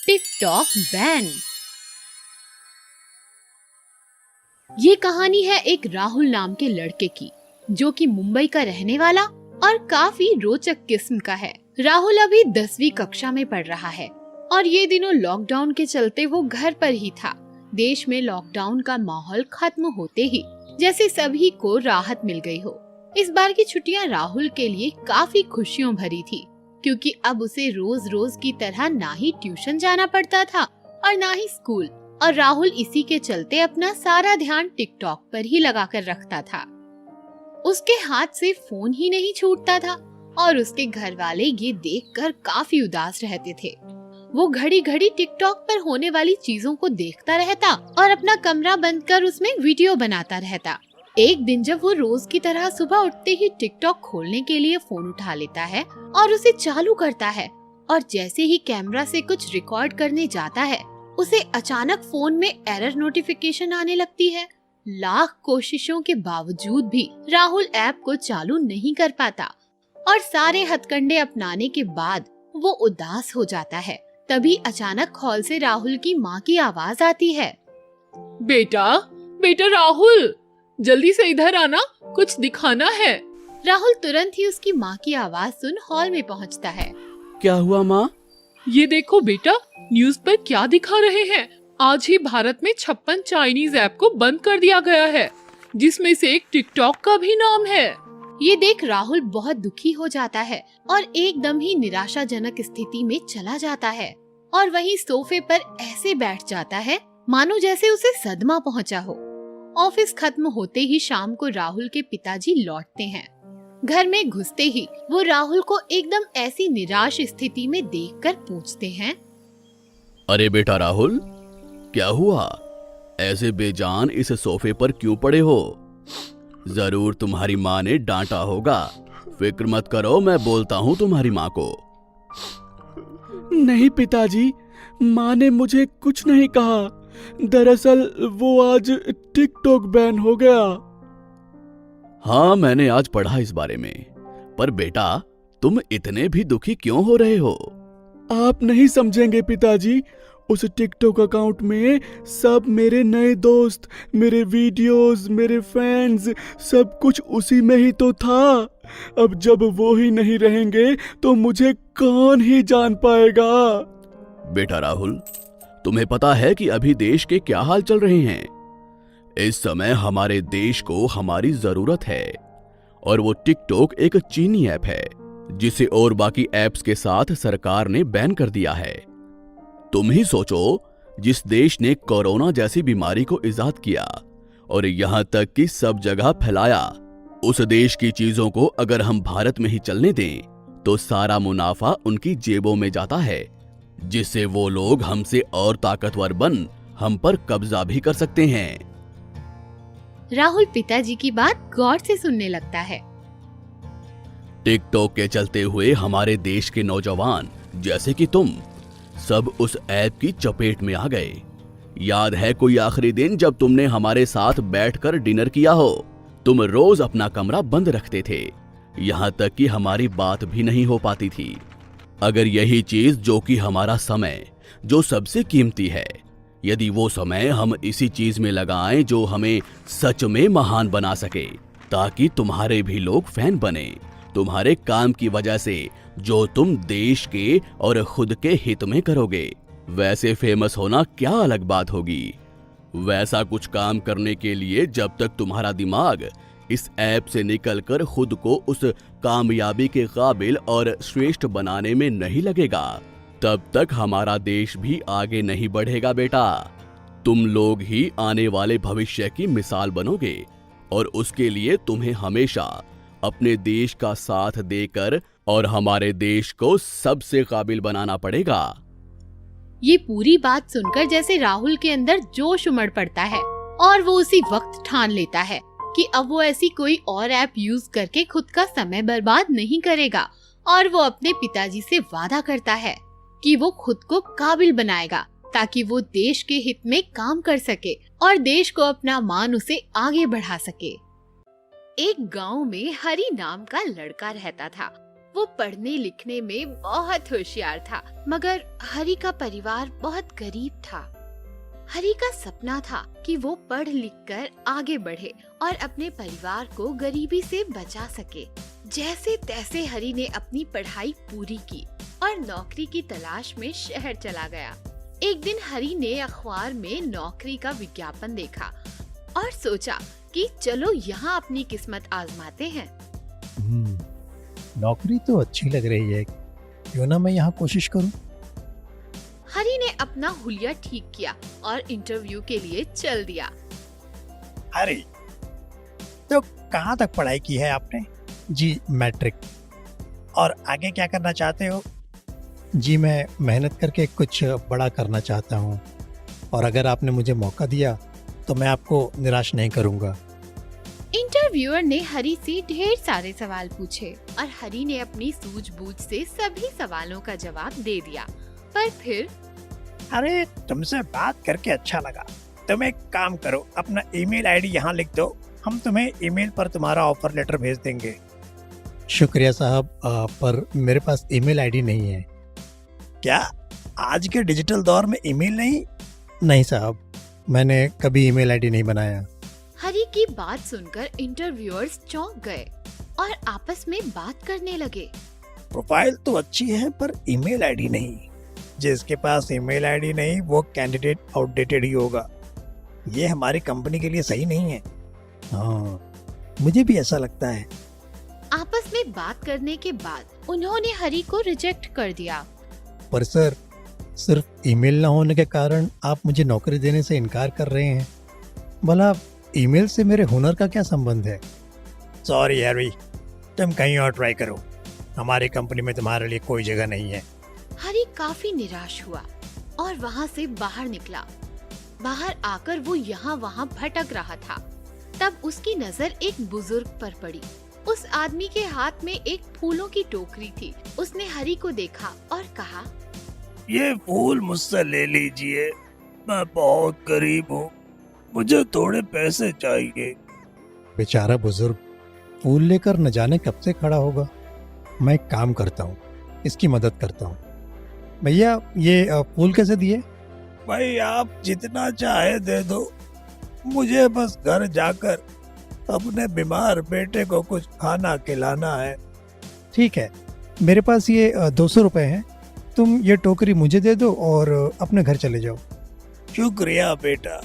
TikTok ban. ये कहानी है एक राहुल नाम के लड़के की, जो कि मुंबई का रहने वाला और काफी रोचक किस्म का है। राहुल अभी 10वीं कक्षा में पढ़ रहा है और ये दिनों लॉकडाउन के चलते वो घर पर ही था। देश में लॉकडाउन का माहौल खत्म होते ही जैसे सभी को राहत मिल गई हो। इस बार की छुट्टियां राहुल के लिए काफी खुशियों भरी थी, क्योंकि अब उसे रोज रोज की तरह ना ही ट्यूशन जाना पड़ता था और ना ही स्कूल, और राहुल इसी के चलते अपना सारा ध्यान टिकटॉक पर ही लगाकर रखता था। उसके हाथ से फोन ही नहीं छूटता था और उसके घर वाले ये देखकर काफी उदास रहते थे। वो घड़ी घड़ी टिकटॉक पर होने वाली चीजों को देखता रहता और अपना कमरा बंद कर उसमें वीडियो बनाता रहता। एक दिन जब वो रोज की तरह सुबह उठते ही टिकटॉक खोलने के लिए फोन उठा लेता है और उसे चालू करता है, और जैसे ही कैमरा से कुछ रिकॉर्ड करने जाता है, उसे अचानक फोन में एरर नोटिफिकेशन आने लगती है। लाख कोशिशों के बावजूद भी राहुल ऐप को चालू नहीं कर पाता और सारे हथकंडे अपनाने के बाद वो उदास हो जाता है। तभी अचानक हॉल से राहुल की माँ की आवाज आती है। बेटा बेटा राहुल, जल्दी से इधर आना, कुछ दिखाना है। राहुल तुरंत ही उसकी माँ की आवाज सुन हॉल में पहुँचता है। क्या हुआ माँ? ये देखो बेटा, न्यूज पर क्या दिखा रहे हैं। आज ही भारत में 56 चाइनीज ऐप को बंद कर दिया गया है, जिसमें से एक टिकटॉक का भी नाम है। ये देख राहुल बहुत दुखी हो जाता है और एकदम ही निराशाजनक स्थिति में चला जाता है और वहीं सोफे पर ऐसे बैठ जाता है मानो जैसे उसे सदमा पहुंचा हो। ऑफिस खत्म होते ही शाम को राहुल के पिताजी लौटते हैं। घर में घुसते ही वो राहुल को एकदम ऐसी निराश स्थिति में देखकर पूछते हैं, अरे बेटा राहुल, क्या हुआ? ऐसे बेजान इस सोफे पर क्यों पड़े हो? जरूर तुम्हारी माँ ने डांटा होगा। फिक्र मत करो, मैं बोलता हूँ तुम्हारी माँ को। नहीं पिताजी, माँ ने मुझे कुछ नहीं कहा। दरअसल वो आज टिकटॉक बैन हो गया। हाँ, मैंने आज पढ़ा इस बारे में। पर बेटा, तुम इतने भी दुखी क्यों हो रहे हो? आप नहीं समझेंगे पिताजी, उस टिकटॉक अकाउंट में सब मेरे नए दोस्त, मेरे वीडियोस, मेरे फैंस, सब कुछ उसी में ही तो था। अब जब वो ही नहीं रहेंगे तो मुझे कौन ही जान पाएगा। बेटा राहुल, तुम्हें पता है कि अभी देश के क्या हाल चल रहे हैं? इस समय हमारे देश को हमारी जरूरत है, और वो टिकटॉक एक चीनी ऐप है जिसे और बाकी ऐप्स के साथ सरकार ने बैन कर दिया है। तुम ही सोचो, जिस देश ने कोरोना जैसी बीमारी को इजाद किया और यहां तक कि सब जगह फैलाया, उस देश की चीजों को अगर हम भारत में ही चलने दें तो सारा मुनाफा उनकी जेबों में जाता है, जिससे वो लोग हमसे और ताकतवर बन हम पर कब्जा भी कर सकते हैं। राहुल पिताजी की बात गौर से सुनने लगता है। टिकटॉक के चलते हुए हमारे देश के नौजवान जैसे कि तुम सब उस ऐप की चपेट में आ गए। याद है कोई आखिरी दिन जब तुमने हमारे साथ बैठकर डिनर किया हो? तुम रोज अपना कमरा बंद रखते थे, यहाँ तक कि हमारी बात भी नहीं हो पाती थी। अगर यही चीज, जो कि हमारा समय, जो सबसे कीमती है, यदि वो समय हम इसी चीज में लगाएं जो हमें सच में महान बना सके, ताकि तुम्हारे भी लोग फैन बने, तुम्हारे काम की वजह से जो तुम देश के और खुद के हित में करोगे, वैसे फेमस होना क्या अलग बात होगी। वैसा कुछ काम करने के लिए जब तक तुम्हारा दिमाग इस ऐप से निकलकर खुद को उस कामयाबी के काबिल और श्रेष्ठ बनाने में नहीं लगेगा, तब तक हमारा देश भी आगे नहीं बढ़ेगा बेटा। तुम लोग ही आने वाले भविष्य की मिसाल बनोगे, और उसके लिए तुम्हें हमेशा अपने देश का साथ देकर और हमारे देश को सबसे काबिल बनाना पड़ेगा। ये पूरी बात सुनकर जैसे राहुल के अंदर जोश उमड़ पड़ता है और वो उसी वक्त ठान लेता है कि अब वो ऐसी कोई और ऐप यूज करके खुद का समय बर्बाद नहीं करेगा, और वो अपने पिताजी से वादा करता है कि वो खुद को काबिल बनाएगा ताकि वो देश के हित में काम कर सके और देश को अपना मान उसे आगे बढ़ा सके। एक गांव में हरी नाम का लड़का रहता था। वो पढ़ने लिखने में बहुत होशियार था, मगर हरी का परिवार बहुत गरीब था। हरी का सपना था कि वो पढ़ लिख कर आगे बढ़े और अपने परिवार को गरीबी से बचा सके। जैसे तैसे हरी ने अपनी पढ़ाई पूरी की और नौकरी की तलाश में शहर चला गया। एक दिन हरी ने अखबार में नौकरी का विज्ञापन देखा और सोचा कि चलो यहाँ अपनी किस्मत आजमाते हैं। नौकरी तो अच्छी लग रही है, क्यों ना मैं यहाँ कोशिश करूँ। हरी ने अपना हुलिया ठीक किया और इंटरव्यू के लिए चल दिया। अरे तो कहाँ तक पढ़ाई की है आपने? जी मैट्रिक। और आगे क्या करना चाहते हो? जी मैं मेहनत करके कुछ बड़ा करना चाहता हूँ, और अगर आपने मुझे मौका दिया तो मैं आपको निराश नहीं करूँगा। इंटरव्यूअर ने हरी से ढेर सारे सवाल पूछे और हरी ने अपनी सूझबूझ से सभी सवालों का जवाब दे दिया। पर फिर अरे तुमसे बात करके अच्छा लगा। तुम एक काम करो, अपना ईमेल आईडी यहाँ लिख दो, हम तुम्हें ईमेल पर तुम्हारा ऑफर लेटर भेज देंगे। शुक्रिया साहब, पर मेरे पास ईमेल आईडी नहीं है। क्या आज के डिजिटल दौर में ईमेल नहीं? नहीं साहब, मैंने कभी ईमेल आईडी नहीं बनाया। हरी की बात सुनकर इंटरव्यूअर्स चौंक गए और आपस में बात करने लगे। प्रोफाइल तो अच्छी है पर ईमेल आईडी नहीं। जिसके पास ईमेल आईडी नहीं वो कैंडिडेट आउटडेटेड ही होगा। ये हमारी कंपनी के लिए सही नहीं है। हाँ, मुझे भी ऐसा लगता है। आपस में बात करने के बाद उन्होंने हरी को रिजेक्ट कर दिया। पर सर, सिर्फ ईमेल ना होने के कारण आप मुझे नौकरी देने से इनकार कर रहे हैं। भला ईमेल से मेरे हुनर का क्या संबंध है? सॉरी हैरी, तुम कहीं और ट्राई करो। हमारी कंपनी में तुम्हारे लिए कोई जगह नहीं है। हरी काफी निराश हुआ और वहाँ से बाहर निकला। बाहर आकर वो यहाँ वहाँ भटक रहा था। तब उसकी नजर एक बुजुर्ग पर पड़ी। उस आदमी के हाथ में एक फूलों की टोकरी थी। उसने हरी को देखा और कहा, ये फूल मुझसे ले लीजिए, मैं बहुत गरीब हूँ, मुझे थोड़े पैसे चाहिए। बेचारा बुजुर्ग फूल लेकर न जाने कब से खड़ा होगा। मैं एक काम करता हूँ, इसकी मदद करता हूँ। भैया ये फूल कैसे दिए? भाई आप जितना चाहे दे दो, मुझे बस घर जाकर अपने बीमार बेटे को कुछ खाना खिलाना है। ठीक है, मेरे पास ये 200 रुपए हैं, तुम ये टोकरी मुझे दे दो और अपने घर चले जाओ। शुक्रिया बेटा,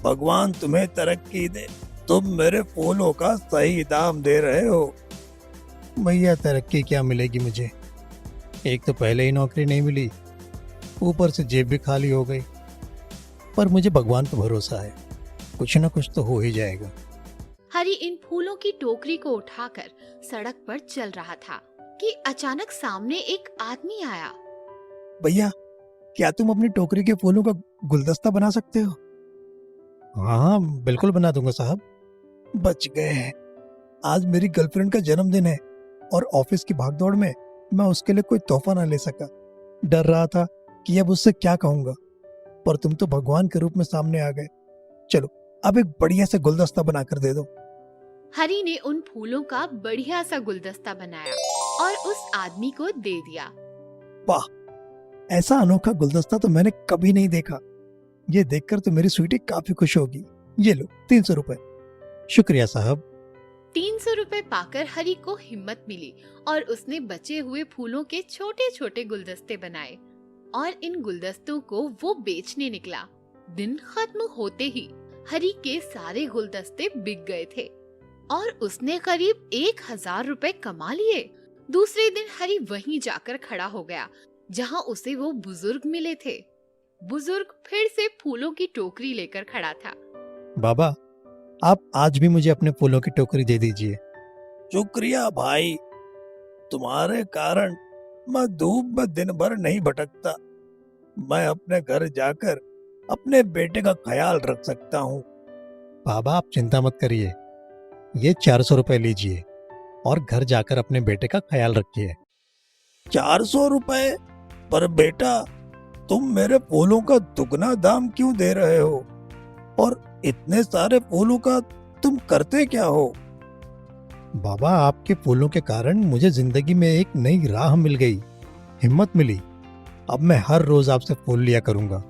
भगवान तुम्हें तरक्की दे। तुम मेरे फूलों का सही दाम दे रहे हो। भैया तरक्की क्या मिलेगी मुझे? एक तो पहले ही नौकरी नहीं मिली, ऊपर से जेब भी खाली हो गई। पर मुझे भगवान पर भरोसा है, कुछ न कुछ तो हो ही जाएगा। हरी इन फूलों की टोकरी को उठाकर सड़क पर चल रहा था कि अचानक सामने एक आदमी आया। भैया, क्या तुम अपनी टोकरी के फूलों का गुलदस्ता बना सकते हो? हाँ बिल्कुल बना दूंगा साहब। बच गए हैं। आज मेरी गर्लफ्रेंड का जन्मदिन है और ऑफिस की भागदौड़ में मैं उसके लिए कोई तोहफा ना ले सका। डर रहा था कि अब उससे क्या कहूंगा, पर तुम तो भगवान के रूप में सामने आ गए। चलो अब एक बढ़िया से गुलदस्ता बनाकर दे दो। हरी ने उन फूलों का बढ़िया सा गुलदस्ता बनाया और उस आदमी को दे दिया। वाह, ऐसा अनोखा गुलदस्ता तो मैंने कभी नहीं देखा। ये देखकर तो मेरी स्वीटी काफी खुश होगी। ये लो 300 रुपए। शुक्रिया साहब। 300 रुपए पाकर हरी को हिम्मत मिली और उसने बचे हुए फूलों के छोटे छोटे गुलदस्ते बनाए और इन गुलदस्तों को वो बेचने निकला। दिन खत्म होते ही हरी के सारे गुलदस्ते बिक गए थे और उसने करीब 1000 रुपए कमा लिए। दूसरे दिन हरी वहीं जाकर खड़ा हो गया जहां उसे वो बुजुर्ग मिले थे। बुजुर्ग फिर से फूलों की टोकरी लेकर खड़ा था। बाबा, आप आज भी मुझे अपने फूलों की टोकरी दे दीजिए। शुक्रिया भाई, तुम्हारे कारण मैं धूप में दिन भर नहीं भटकता। मैं अपने घर जाकर अपने बेटे का ख्याल रख सकता हूँ। बाबा आप चिंता मत करिए, ये 400 रुपए लीजिए और घर जाकर अपने बेटे का ख्याल रखिए। 400 रुपए? पर बेटा, तुम मेरे फूलों का दुगना दाम क्यों दे रहे हो? और इतने सारे फूलों का तुम करते क्या हो? बाबा, आपके फूलों के कारण मुझे जिंदगी में एक नई राह मिल गई, हिम्मत मिली। अब मैं हर रोज आपसे फूल लिया करूंगा,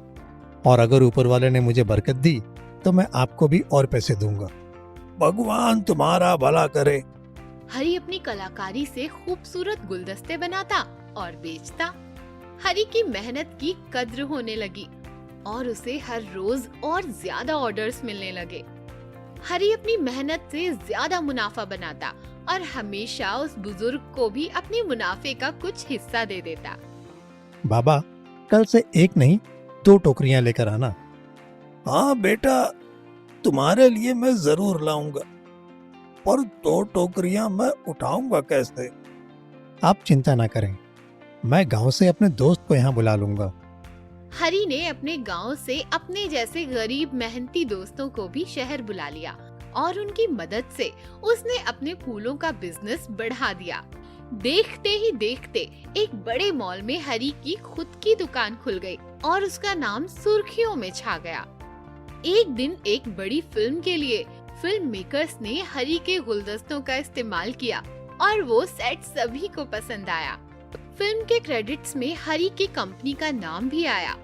और अगर ऊपर वाले ने मुझे बरकत दी तो मैं आपको भी और पैसे दूंगा। भगवान तुम्हारा भला करे। हरी अपनी कलाकारी से खूबसूरत गुलदस्ते बनाता और बेचता। हरी की मेहनत की कद्र होने लगी और उसे हर रोज और ज्यादा ऑर्डर्स मिलने लगे। हरी अपनी मेहनत से ज्यादा मुनाफा बनाता और हमेशा उस बुजुर्ग को भी अपने मुनाफे का कुछ हिस्सा दे देता। बाबा, कल से एक नहीं 2 टोकरियां लेकर आना। हाँ बेटा, तुम्हारे लिए मैं जरूर लाऊंगा, पर 2 टोकरियां मैं उठाऊंगा कैसे? आप चिंता ना करें, मैं गांव से अपने दोस्त को यहाँ बुला लूंगा। हरी ने अपने गांव से अपने जैसे गरीब मेहनती दोस्तों को भी शहर बुला लिया और उनकी मदद से उसने अपने फूलों का बिजनेस बढ़ा दिया। देखते ही देखते एक बड़े मॉल में हरी की खुद की दुकान खुल गई और उसका नाम सुर्खियों में छा गया। एक दिन एक बड़ी फिल्म के लिए फिल्म मेकर्स ने हरी के गुलदस्तों का इस्तेमाल किया और वो सेट सभी को पसंद आया। फिल्म के क्रेडिट्स में हरी की कंपनी का नाम भी आया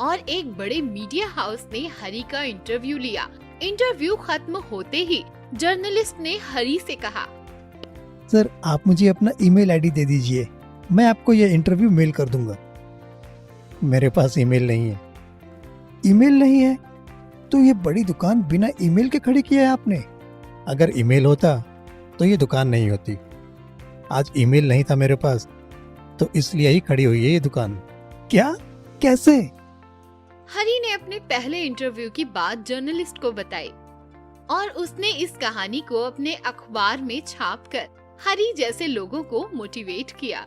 और एक बड़े मीडिया हाउस ने हरी का इंटरव्यू लिया। इंटरव्यू खत्म होते ही जर्नलिस्ट ने हरी से कहा, सर, आप मुझे अपना ईमेल आईडी दे दीजिए, मैं आपको ये इंटरव्यू मेल कर दूंगा। मेरे पास ईमेल नहीं है। ईमेल नहीं है तो ये बड़ी दुकान बिना ईमेल के खड़ी किया है आपने? अगर ईमेल होता तो ये दुकान नहीं होती। आज ईमेल नहीं था मेरे पास, तो इसलिए ही खड़ी हुई है ये दुकान। क्या? कैसे? हरी ने अपने पहले इंटरव्यू की बात जर्नलिस्ट को बताई और उसने इस कहानी को अपने अखबार में छापकर हरी जैसे लोगों को मोटिवेट किया।